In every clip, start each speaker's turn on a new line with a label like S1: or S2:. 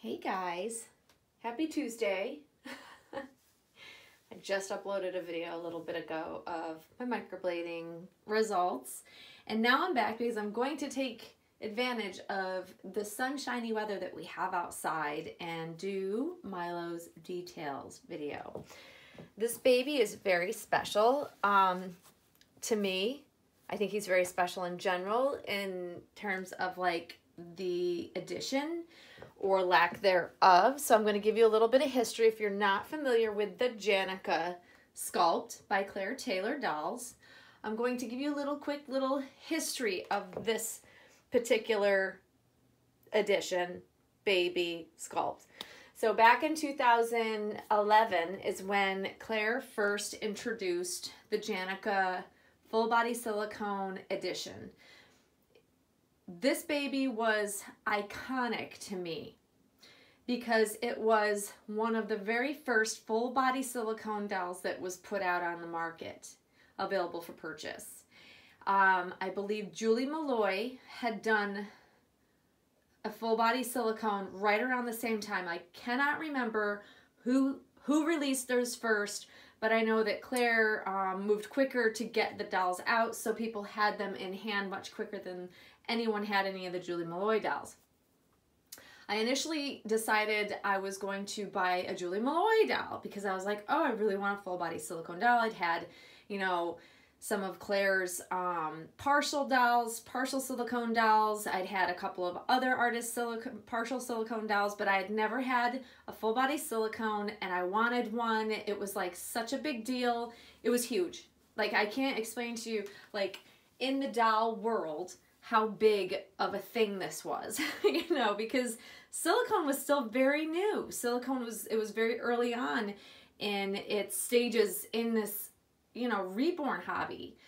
S1: Hey guys, happy Tuesday. I just uploaded a video a little bit ago of my microblading results, and now I'm back because I'm going to take advantage of the sunshiny weather that we have outside and do Milo's details video. This baby is very special to me. I think he's very special in general in terms of like the addition or lack thereof. So I'm going to give you a little bit of history if you're not familiar with the Janica sculpt by Claire Taylor dolls. I'm going to give you a quick little history of this particular edition baby sculpt. So back in 2011 is when Claire first introduced the Janica full body silicone edition. This baby was iconic to me because it was one of the very first full body silicone dolls that was put out on the market, available for purchase. I believe Julie Malloy had done a full body silicone right around the same time. I cannot remember who released theirs first, but I know that Claire moved quicker to get the dolls out, so people had them in hand much quicker than anyone had any of the Julie Malloy dolls. I initially decided I was going to buy a Julie Malloy doll because I was like, oh, I really want a full body silicone doll. I'd had, you know, some of Claire's partial silicone dolls. I'd had a couple of other artists' partial silicone dolls, but I had never had a full body silicone, and I wanted one. It was like such a big deal. It was huge. Like, I can't explain to you, like, in the doll world, how big of a thing this was, you know, because silicone was still very new. Silicone was very early on in its stages in this, you know, reborn hobby.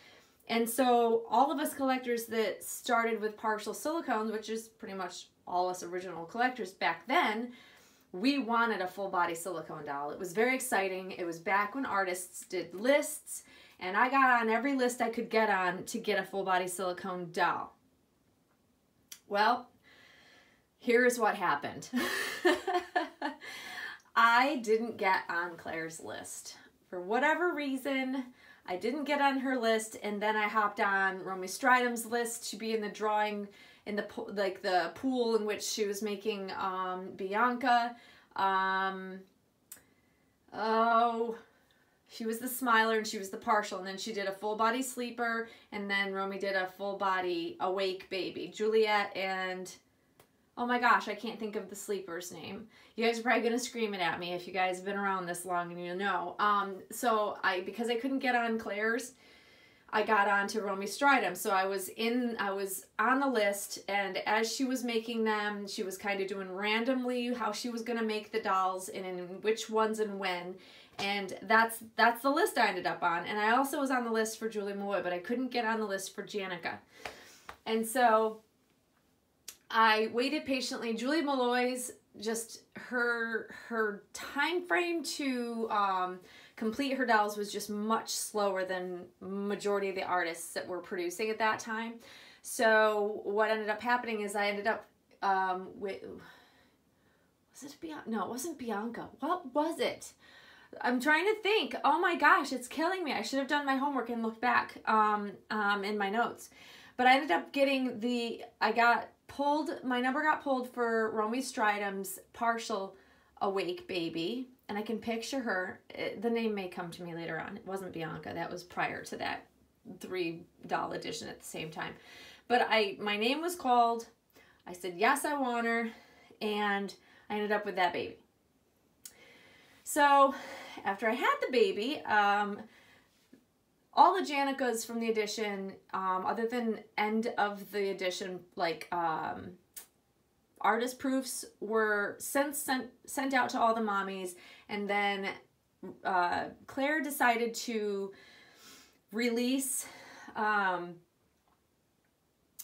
S1: And so all of us collectors that started with partial silicones, which is pretty much all us original collectors back then, we wanted a full body silicone doll. It was very exciting. It was back when artists did lists, and I got on every list I could get on to get a full body silicone doll. Well, here's what happened. I didn't get on Claire's list. For whatever reason, I didn't get on her list, and then I hopped on Romy Stridham's list to be in the drawing, in the pool in which she was making Bianca. She was the smiler and she was the partial, and then she did a full body sleeper, and then Romy did a full body awake baby. Juliet and, oh my gosh, I can't think of the sleeper's name. You guys are probably going to scream it at me if you guys have been around this long and you know. So because I couldn't get on Claire's, I got on to Romy Stridham. So I was on the list, and as she was making them, she was kind of doing randomly how she was going to make the dolls and in which ones and when. And that's the list I ended up on. And I also was on the list for Julie Malloy, but I couldn't get on the list for Janica. And so I waited patiently. Julie Malloy's, just her time frame to complete her dolls was just much slower than majority of the artists that were producing at that time. So what ended up happening is I ended up with, was it Bianca? No, it wasn't Bianca. What was it? I'm trying to think. Oh my gosh, it's killing me. I should have done my homework and looked back in my notes. But I ended up getting my number got pulled for Romy Stridham's partial awake baby. And I can picture her. The name may come to me later on. It wasn't Bianca. That was prior to that 3-doll edition at the same time. But my name was called. I said, yes, I want her. And I ended up with that baby. So after I had the baby, all the Janicas from the edition, other than end of the edition, like artist proofs, were sent out to all the mommies, and then Claire decided to release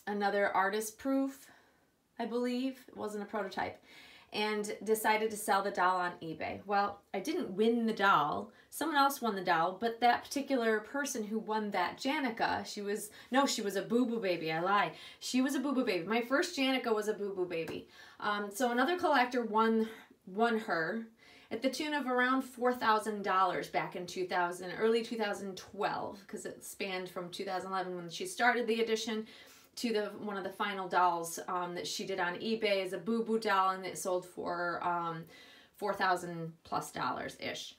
S1: another artist proof, I believe. It wasn't a prototype. and decided to sell the doll on eBay. Well, I didn't win the doll. Someone else won the doll, but that particular person who won that Janica, she was a Boo Boo baby. I lie. She was a Boo Boo baby. My first Janica was a Boo Boo baby. So another collector won her at the tune of around $4,000 back in early 2012, because it spanned from 2011 when she started the edition to one of the final dolls that she did on eBay as a Boo Boo doll, and it sold for $4,000+ ish.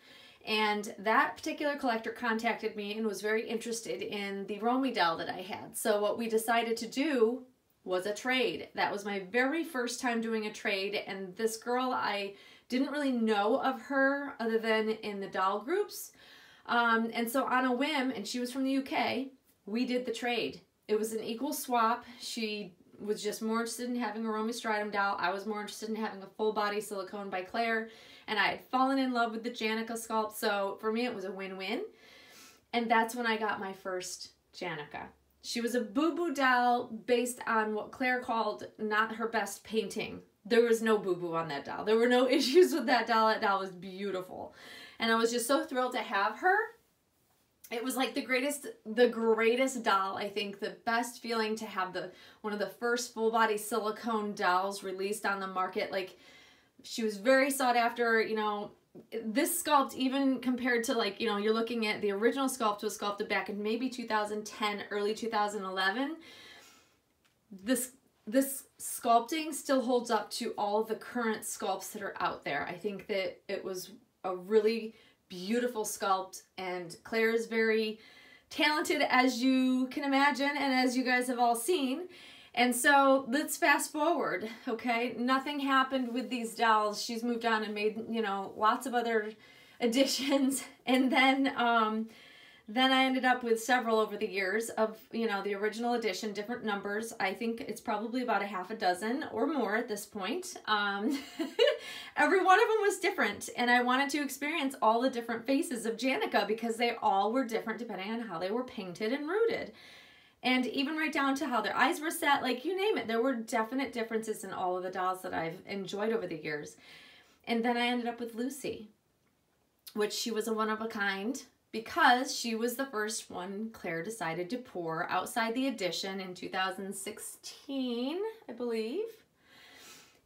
S1: And that particular collector contacted me and was very interested in the Romy doll that I had. So what we decided to do was a trade. That was my very first time doing a trade, and this girl, I didn't really know of her other than in the doll groups. And so on a whim, and she was from the UK, we did the trade. It was an equal swap. She was just more interested in having a Romy Stridum doll. I was more interested in having a full body Silicone by Claire. And I had fallen in love with the Janica sculpt. So for me, it was a win-win. And that's when I got my first Janica. She was a Boo Boo doll based on what Claire called not her best painting. There was no Boo Boo on that doll. There were no issues with that doll. That doll was beautiful. And I was just so thrilled to have her. It was like the greatest doll, I think, the best feeling to have one of the first full body Silicone dolls released on the market. Like, she was very sought after, you know. This sculpt, even compared to, like, you know, you're looking at the original sculpt was sculpted back in maybe 2010, early 2011. This sculpting still holds up to all of the current sculpts that are out there. I think that it was a really beautiful sculpt, and Claire is very talented, as you can imagine, and as you guys have all seen. And so let's fast forward, okay? Nothing happened with these dolls. She's moved on and made, you know, lots of other additions. And then I ended up with several over the years of, you know, the original edition, different numbers. I think it's probably about a half a dozen or more at this point. Every one of them was different, and I wanted to experience all the different faces of Janica because they all were different depending on how they were painted and rooted. And even right down to how their eyes were set, like, you name it. There were definite differences in all of the dolls that I've enjoyed over the years. And then I ended up with Lucy, which she was a one-of-a-kind because she was the first one Claire decided to pour outside the edition in 2016, I believe.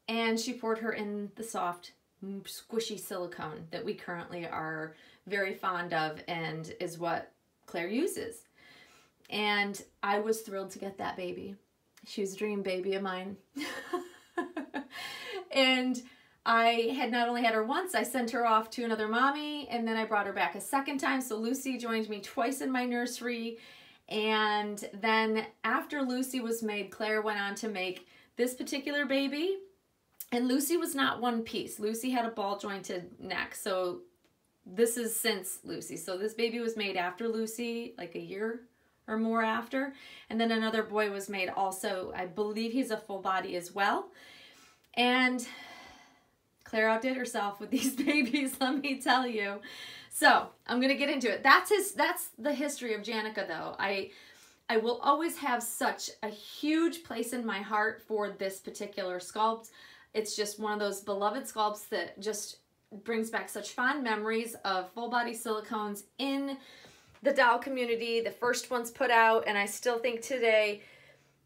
S1: And she poured her in the soft, squishy silicone that we currently are very fond of and is what Claire uses. And I was thrilled to get that baby. She was a dream baby of mine. And I had not only had her once, I sent her off to another mommy, and then I brought her back a second time. So Lucy joined me twice in my nursery. And then after Lucy was made, Claire went on to make this particular baby. And Lucy was not one piece. Lucy had a ball jointed neck. So this is since Lucy. So this baby was made after Lucy, like a year or more after. And then another boy was made also. I believe he's a full body as well. And Claire outdid herself with these babies, let me tell you. So I'm going to get into it. That's the history of Janica, though. I will always have such a huge place in my heart for this particular sculpt. It's just one of those beloved sculpts that just brings back such fond memories of full body silicones in the doll community, the first ones put out, and I still think today,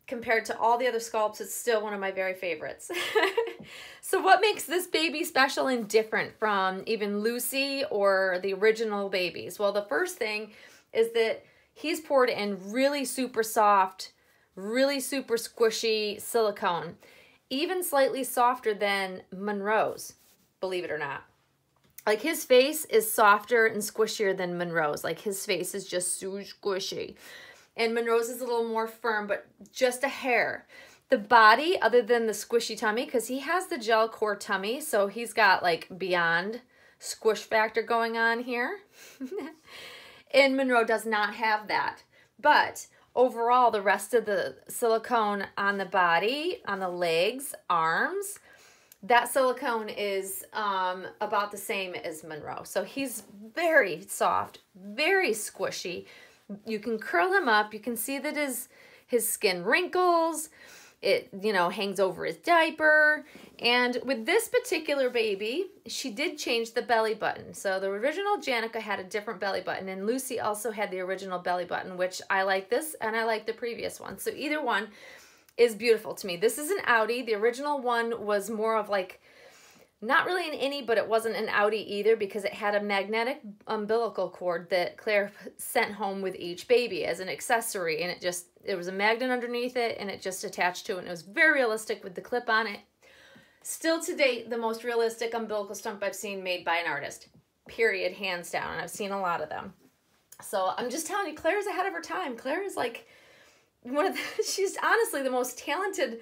S1: compared to all the other sculpts, it's still one of my very favorites. So what makes this baby special and different from even Lucy or the original babies? Well, the first thing is that he's poured in really super soft, really super squishy silicone, even slightly softer than Monroe's, believe it or not. Like, his face is softer and squishier than Monroe's. Like, his face is just so squishy. And Monroe's is a little more firm, but just a hair. The body, other than the squishy tummy, because he has the gel core tummy, so he's got, like, beyond squish factor going on here. And Monroe does not have that. But overall, the rest of the silicone on the body, on the legs, arms, that silicone is about the same as Monroe. So he's very soft, very squishy. You can curl him up. You can see that his skin wrinkles. It, you know, hangs over his diaper. And with this particular baby, she did change the belly button. So the original Janica had a different belly button, and Lucy also had the original belly button, which I like this and I like the previous one. So either one is beautiful to me. This is an outie. The original one was more of like, not really an innie, but it wasn't an outie either because it had a magnetic umbilical cord that Claire sent home with each baby as an accessory. And it was a magnet underneath it, and it just attached to it. And it was very realistic with the clip on it. Still to date, the most realistic umbilical stump I've seen made by an artist. Period, hands down. And I've seen a lot of them. So I'm just telling you, Claire's ahead of her time. Claire is like she's honestly the most talented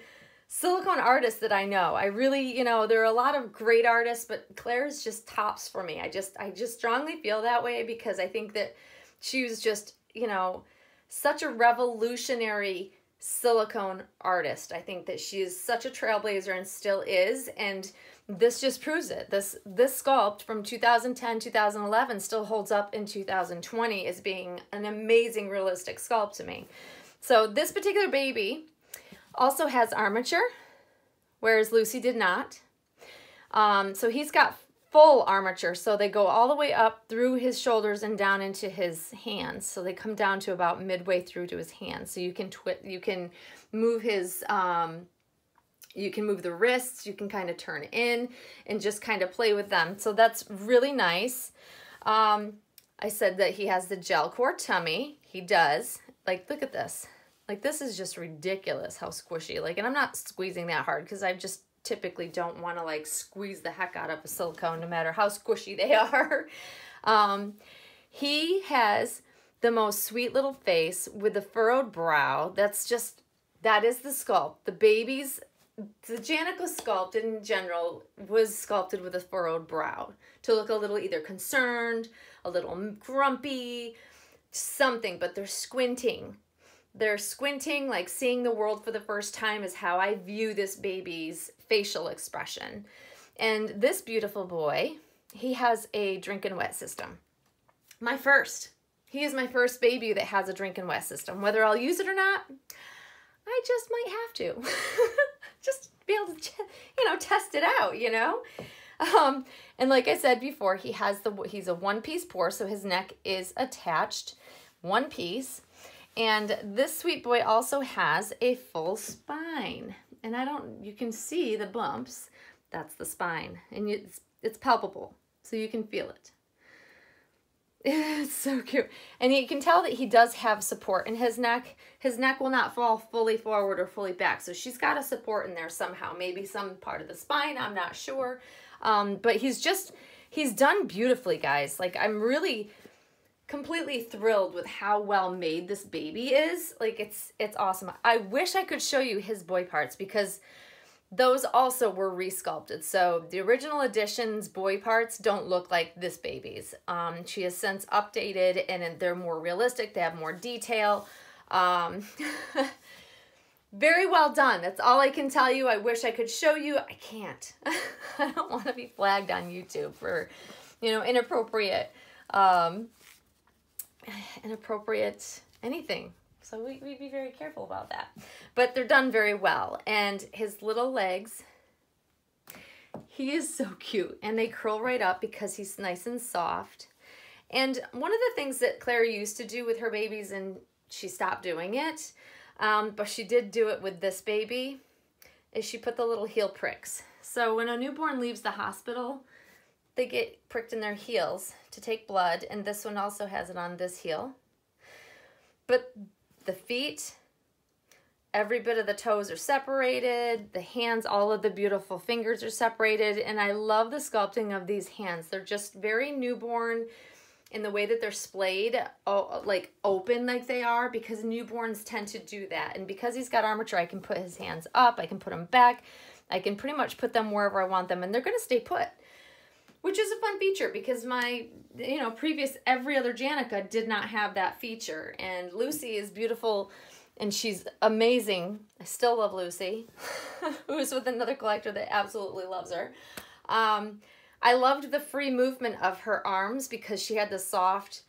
S1: silicone artist that I know. I really, you know, there are a lot of great artists, but Claire's just tops for me. I just strongly feel that way because I think that she was just, you know, such a revolutionary silicone artist. I think that she is such a trailblazer and still is, and this just proves it. This sculpt from 2010, 2011 still holds up in 2020 as being an amazing realistic sculpt to me. So this particular baby also has armature, whereas Lucy did not. So he's got full armature, so they go all the way up through his shoulders and down into his hands. So they come down to about midway through to his hands. So you can move his, you can move the wrists, you can kind of turn in and just kind of play with them. So that's really nice. I said that he has the gel core tummy. He does. Like, look at this. Like, this is just ridiculous how squishy. Like, and I'm not squeezing that hard because I just typically don't want to, like, squeeze the heck out of a silicone no matter how squishy they are. He has the most sweet little face with the furrowed brow. That is the sculpt. The Janica sculpt in general was sculpted with a furrowed brow to look a little either concerned, a little grumpy, something, but they're squinting. They're squinting, like seeing the world for the first time is how I view this baby's facial expression. And this beautiful boy, he has a drink and wet system. My first. He is my first baby that has a drink and wet system. Whether I'll use it or not, I just might have to. Just be able to, you know, test it out, you know? And like I said before, he's a one-piece pour, so his neck is attached, one piece. And this sweet boy also has a full spine. And you can see the bumps. That's the spine. And it's palpable, so you can feel it. It's so cute. And you can tell that he does have support in his neck. His neck will not fall fully forward or fully back. So she's got a support in there somehow. Maybe some part of the spine, I'm not sure. But he's done beautifully, guys. Like, I'm really completely thrilled with how well made this baby is. Like, it's awesome. I wish I could show you his boy parts because those also were resculpted. So the original edition's boy parts don't look like this baby's. She has since updated and they're more realistic. They have more detail. Very well done. That's all I can tell you. I wish I could show you. I can't. I don't want to be flagged on YouTube for, you know, inappropriate anything. So we'd be very careful about that. But they're done very well. And his little legs, he is so cute. And they curl right up because he's nice and soft. And one of the things that Claire used to do with her babies, and she stopped doing it, but she did do it with this baby, is she put the little heel pricks. So when a newborn leaves the hospital, they get pricked in their heels to take blood. And this one also has it on this heel. But the feet, every bit of the toes are separated. The hands, all of the beautiful fingers are separated. And I love the sculpting of these hands. They're just very newborn in the way that they're splayed, like open like they are, because newborns tend to do that. And because he's got armature, I can put his hands up, I can put them back, I can pretty much put them wherever I want them, and they're gonna stay put. Which is a fun feature because my, you know, previous every other Janica did not have that feature. And Lucy is beautiful and she's amazing. I still love Lucy, who is with another collector that absolutely loves her. I loved the free movement of her arms because she had the soft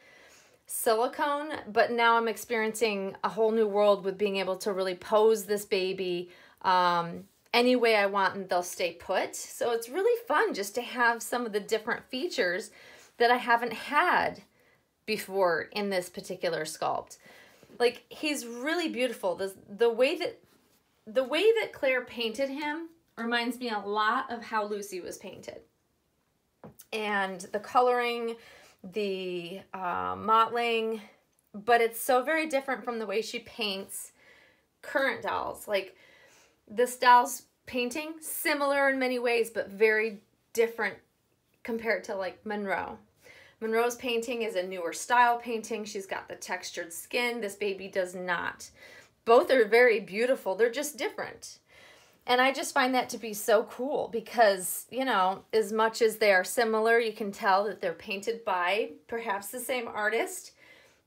S1: silicone, but now I'm experiencing a whole new world with being able to really pose this baby any way I want, and they'll stay put. So it's really fun just to have some of the different features that I haven't had before in this particular sculpt. Like, he's really beautiful. The way that Claire painted him reminds me a lot of how Lucy was painted. And the coloring, the mottling, but it's so very different from the way she paints current dolls. Like, this doll's painting, similar in many ways, but very different compared to like Monroe. Monroe's painting is a newer style painting. She's got the textured skin. This baby does not. Both are very beautiful. They're just different. And I just find that to be so cool because, you know, as much as they are similar, you can tell that they're painted by perhaps the same artist.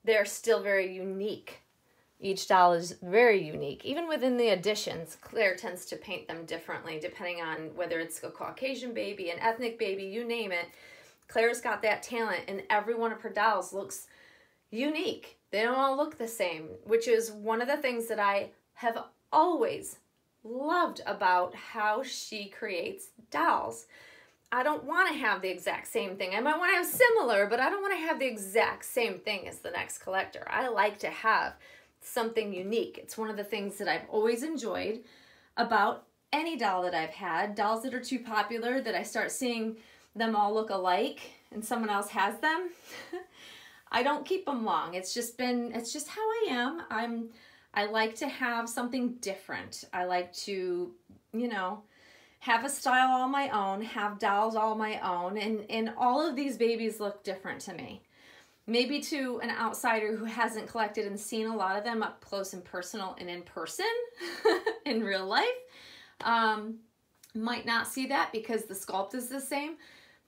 S1: They're still very unique. Each doll is very unique. Even within the editions, Claire tends to paint them differently depending on whether it's a Caucasian baby, an ethnic baby, you name it. Claire's got that talent, and every one of her dolls looks unique. They don't all look the same, which is one of the things that I have always loved about how she creates dolls. I don't want to have the exact same thing. I might want to have similar, but I don't want to have the exact same thing as the next collector. I like to have something unique. It's one of the things that I've always enjoyed about any doll that I've had. Dolls that are too popular, that I start seeing them all look alike and someone else has them, I don't keep them long. It's just how I am. I like to have something different. I like to, you know, have a style all my own, have dolls all my own, and all of these babies look different to me. Maybe to an outsider who hasn't collected and seen a lot of them up close and personal and in person, in real life, might not see that because the sculpt is the same.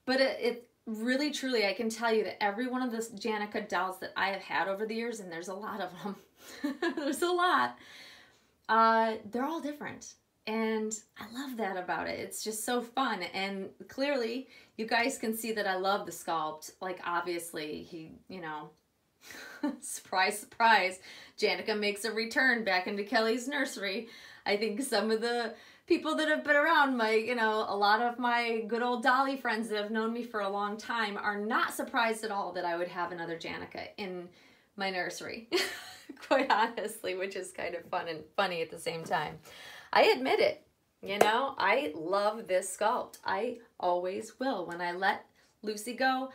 S1: But it really, truly, I can tell you that every one of the Janica dolls that I have had over the years, and there's a lot of them, there's a lot, they're all different. And I love that about it. It's just so fun. And clearly, you guys can see that I love the sculpt. Like, obviously, he, you know, surprise, surprise, Janica makes a return back into Kelly's nursery. I think some of the people that have been around my, you know, a lot of my good old Dolly friends that have known me for a long time are not surprised at all that I would have another Janica in my nursery, quite honestly, which is kind of fun and funny at the same time. I admit it, you know, I love this sculpt. I always will. When I let Lucy go,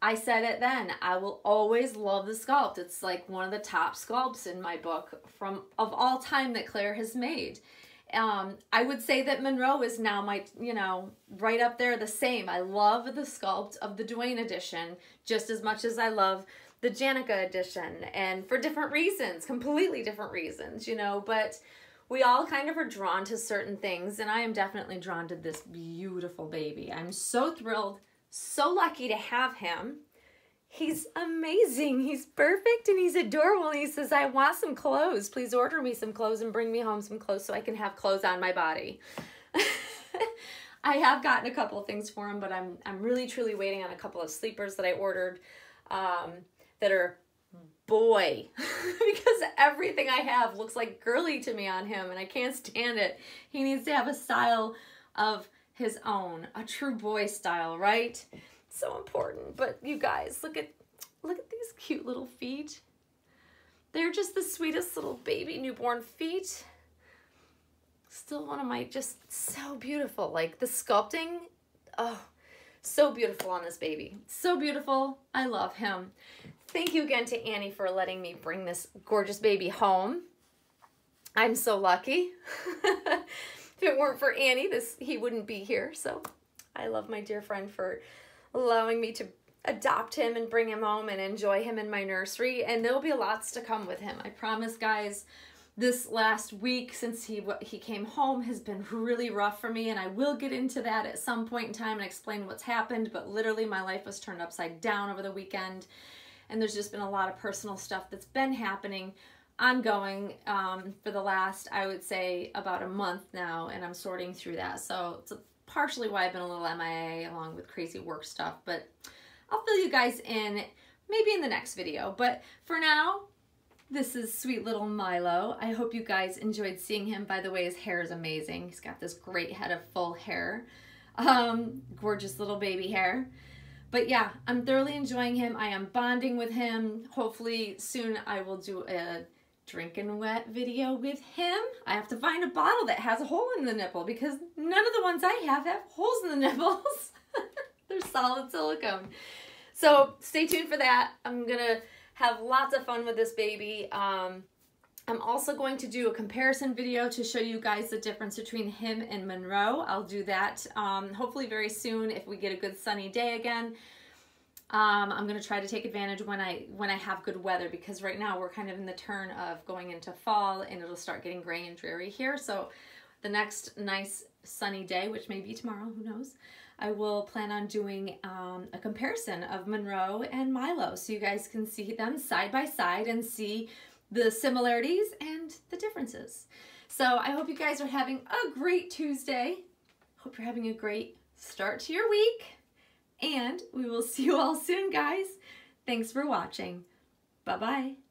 S1: I said it then, I will always love the sculpt. It's like one of the top sculpts in my book of all time that Claire has made. I would say that Monroe is now my, you know, right up there the same. I love the sculpt of the Dwayne edition just as much as I love the Janica edition, and for different reasons, completely different reasons, you know, but we all kind of are drawn to certain things, and I am definitely drawn to this beautiful baby. I'm so thrilled, so lucky to have him. He's amazing. He's perfect and he's adorable. And he says, I want some clothes. Please order me some clothes and bring me home some clothes so I can have clothes on my body. I have gotten a couple of things for him, but I'm really truly waiting on a couple of sleepers that I ordered that are boy, because everything I have looks like girly to me on him and I can't stand it. He needs to have a style of his own, a true boy style, right? So important. But you guys, look at these cute little feet. They're just the sweetest little baby newborn feet. Still one of my, just so beautiful. Like the sculpting, oh, so beautiful on this baby. So beautiful. I love him. Thank you again to Annie for letting me bring this gorgeous baby home. I'm so lucky. If it weren't for Annie, he wouldn't be here. So I love my dear friend for allowing me to adopt him and bring him home and enjoy him in my nursery. And there'll be lots to come with him. I promise, guys. This last week since he came home has been really rough for me, and I will get into that at some point in time and explain what's happened, but literally my life was turned upside down over the weekend, and there's just been a lot of personal stuff that's been happening ongoing for the last, I would say, about a month now, and I'm sorting through that. So it's partially why I've been a little MIA along with crazy work stuff, but I'll fill you guys in maybe in the next video. But for now, This is sweet little Milo. I hope you guys enjoyed seeing him. By the way, his hair is amazing. He's got this great head of full hair. Gorgeous little baby hair. But yeah, I'm thoroughly enjoying him. I am bonding with him. Hopefully soon I will do a drinking wet video with him. I have to find a bottle that has a hole in the nipple because none of the ones I have holes in the nipples. They're solid silicone. So stay tuned for that. I'm gonna have lots of fun with this baby. I'm also going to do a comparison video to show you guys the difference between him and Monroe. I'll do that hopefully very soon if we get a good sunny day again. I'm going to try to take advantage when I have good weather, because right now we're kind of in the turn of going into fall and it'll start getting gray and dreary here. So the next nice sunny day, which may be tomorrow, who knows, I will plan on doing a comparison of Monroe and Milo so you guys can see them side by side and see the similarities and the differences. So I hope you guys are having a great Tuesday. Hope you're having a great start to your week. And we will see you all soon, guys. Thanks for watching. Bye-bye.